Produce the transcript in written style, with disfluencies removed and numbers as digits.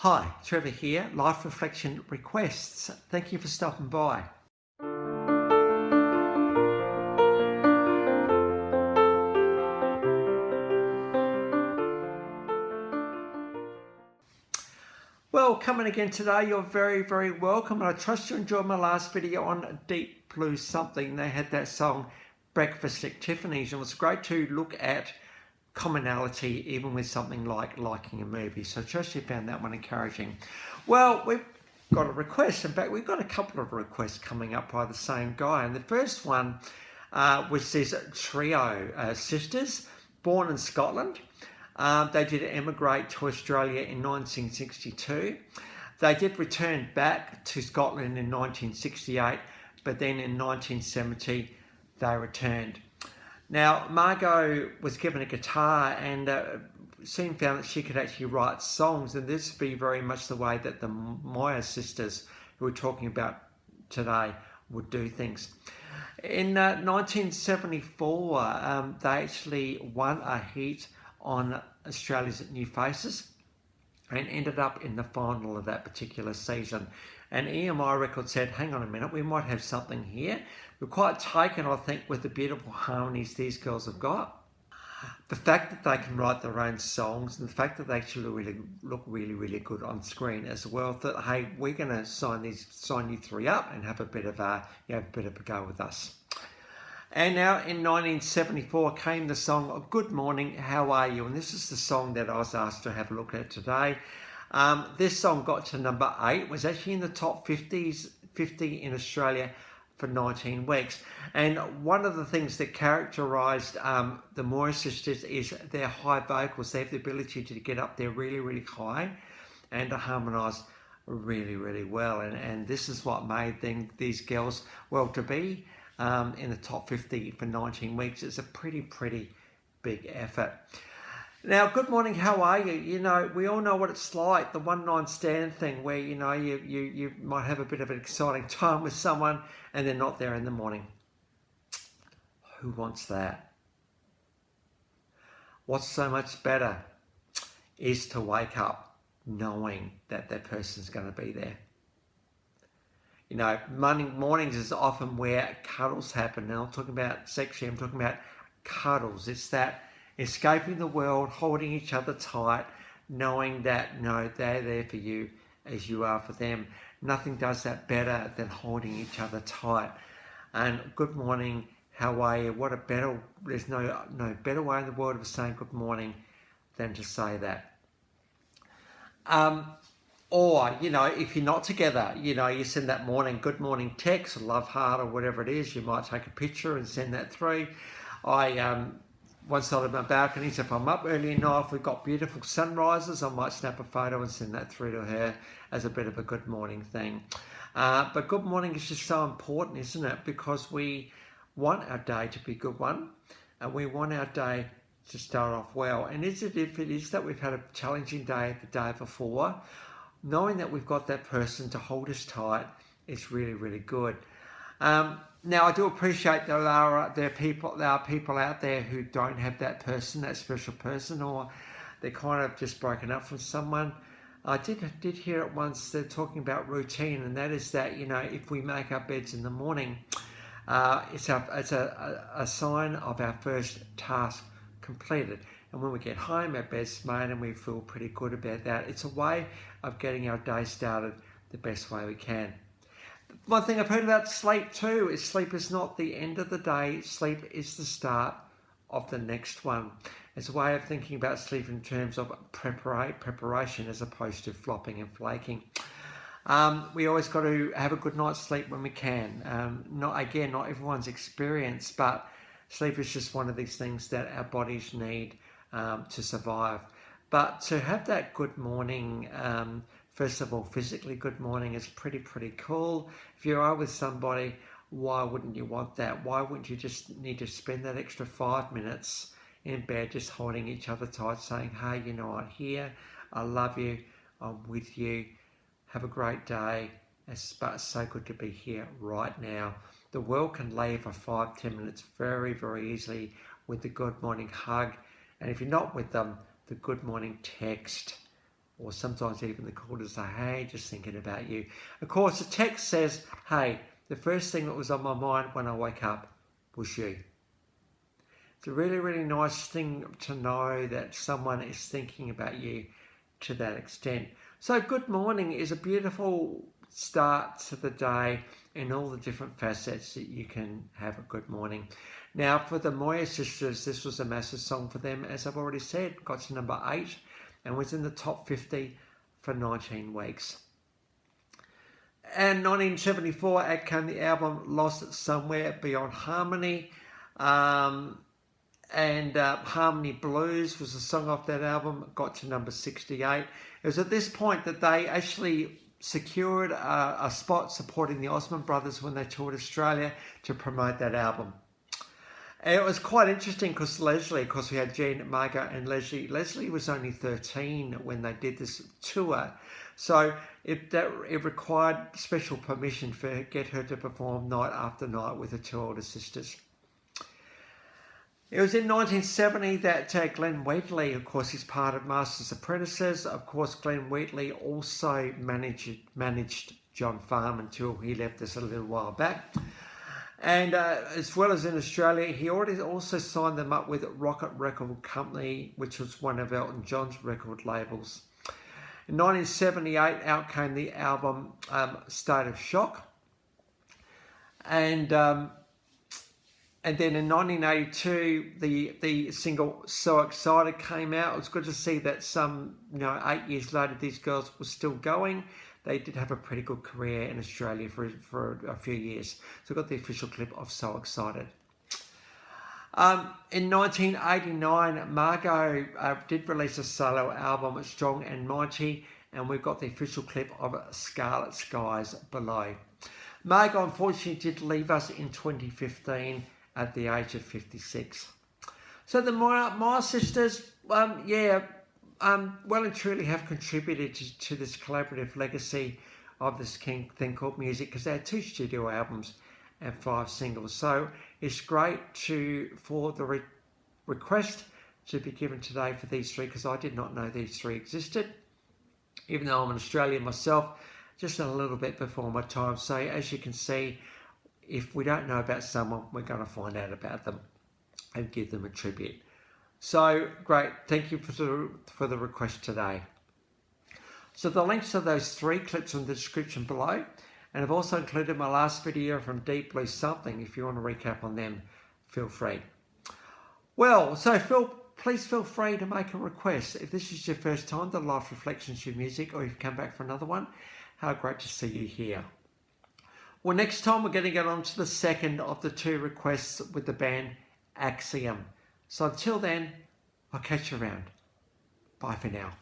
Hi, Trevor here, Life Reflection Requests. Thank you for stopping by. Well, coming again today, you're very, very welcome. And I trust you enjoyed my last video on Deep Blue Something. They had that song, Breakfast at Tiffany's, and it was great to look at commonality even with something like liking a movie. So I trust you found that one encouraging. Well, we've got a request. In fact, we've got a couple of requests coming up by the same guy. And the first one was this trio, Sisters, born in Scotland. They did emigrate to Australia in 1962. They did return back to Scotland in 1968, but then in 1970 they returned. Now, Margot was given a guitar and soon found that she could actually write songs, and this would be very much the way that the Moir Sisters, who we're talking about today, would do things. In 1974, they actually won a heat on Australia's New Faces and ended up in the final of that particular season. And EMI Records said, hang on a minute, we might have something here. We're quite taken, I think, with the beautiful harmonies these girls have got. The fact that they can write their own songs and the fact that they actually look really good on screen as well, that, hey, we're going to sign you three up and have a bit of a go with us. And now in 1974 came the song Good Morning, How Are You? And this is the song that I was asked to have a look at today. This song got to number 8, was actually in the top 50 in Australia for 19 weeks. And one of the things that characterised the Moir Sisters is their high vocals. They have the ability to get up there really high and to harmonise really well. And this is what made these girls, well, to be in the top 50 for 19 weeks is a pretty big effort. Now, good morning, how are you? You know, we all know what it's like, the one-night stand thing where, you know, you might have a bit of an exciting time with someone and they're not there in the morning. Who wants that? What's so much better is to wake up knowing that that person's going to be there. You know, mornings is often where cuddles happen. And I'm not talking about sexually, I'm talking about cuddles. It's that escaping the world, holding each other tight, knowing that, no, they're there for you as you are for them. Nothing does that better than holding each other tight. And good morning, how are you? There's no better way in the world of saying good morning than to say that. Or, you know, if you're not together, you know, you send that good morning text, or love heart, or whatever it is. You might take a picture and send that through. One side of my balcony, so if I'm up early enough, we've got beautiful sunrises, I might snap a photo and send that through to her as a bit of a good morning thing. But good morning is just so important, isn't it? Because we want our day to be a good one, and we want our day to start off well. And if it is that we've had a challenging day the day before, knowing that we've got that person to hold us tight is really good. Now, I do appreciate there are people out there who don't have that person, that special person, or they're kind of just broken up from someone. I did hear it once, they're talking about routine, and that is that, you know, if we make our beds in the morning, it's a sign of our first task completed. And when we get home, our bed's made and we feel pretty good about that. It's a way of getting our day started the best way we can. One thing I've heard about sleep too is sleep is not the end of the day. Sleep is the start of the next one. It's a way of thinking about sleep in terms of preparation as opposed to flopping and flaking. We always got to have a good night's sleep when we can. Not everyone's experience, but sleep is just one of these things that our bodies need to survive. But to have that good morning, first of all, physically good morning is pretty cool. If you are with somebody, why wouldn't you want that? Why wouldn't you just need to spend that extra 5 minutes in bed just holding each other tight, saying, hey, you know, I'm here, I love you, I'm with you, have a great day, it's so good to be here right now. The world can leave for 5-10 minutes very easily with the good morning hug, and if you're not with them, the good morning text. or sometimes even they call to say, hey, just thinking about you. Of course, the text says, hey, the first thing that was on my mind when I wake up was you. It's a really, really nice thing to know that someone is thinking about you to that extent. So good morning is a beautiful start to the day in all the different facets that you can have a good morning. Now for the Moir Sisters, this was a massive song for them, as I've already said, got to number 8 and was in the top 50 for 19 weeks. And 1974, out came the album Lost Somewhere Beyond Harmony. Harmony Blues was a song off that album, got to number 68. It was at this point that they actually secured a spot supporting the Osmond Brothers when they toured Australia to promote that album. And it was quite interesting because Leslie, of course we had Jean, Margot and Leslie. Leslie was only 13 when they did this tour. So it required special permission to get her to perform night after night with her two older sisters. It was in 1970 that Glenn Wheatley, of course, is part of Masters Apprentices. Of course, Glenn Wheatley also managed John Farm until he left us a little while back. And as well as in Australia, he already also signed them up with Rocket Record Company, which was one of Elton John's record labels. In 1978, out came the album State of Shock. And then in 1982, the single So Excited came out. It was good to see that 8 years later, these girls were still going. They did have a pretty good career in Australia for a few years. So I got the official clip of So Excited. In 1989, Margot did release a solo album, Strong and Mighty, and we've got the official clip of Scarlet Skies below. Margot unfortunately did leave us in 2015 at the age of 56. So the Moir Sisters, well and truly have contributed to this collaborative legacy of this thing called music, because they had 2 studio albums and 5 singles. So it's great for the request to be given today for these 3, because I did not know these 3 existed, even though I'm an Australian myself, just a little bit before my time. So as you can see, if we don't know about someone, we're going to find out about them and give them a tribute. So great, thank you for the request today. So the links to those 3 clips in the description below, and I've also included my last video from Deep Blue Something. If you want to recap on them, feel free. Well, so please feel free to make a request. If this is your first time to Life Reflections Your Music, or you've come back for another one, how great to see you here. Well, next time we're going to get on to the second of the 2 requests with the band Axiom. So until then, I'll catch you around. Bye for now.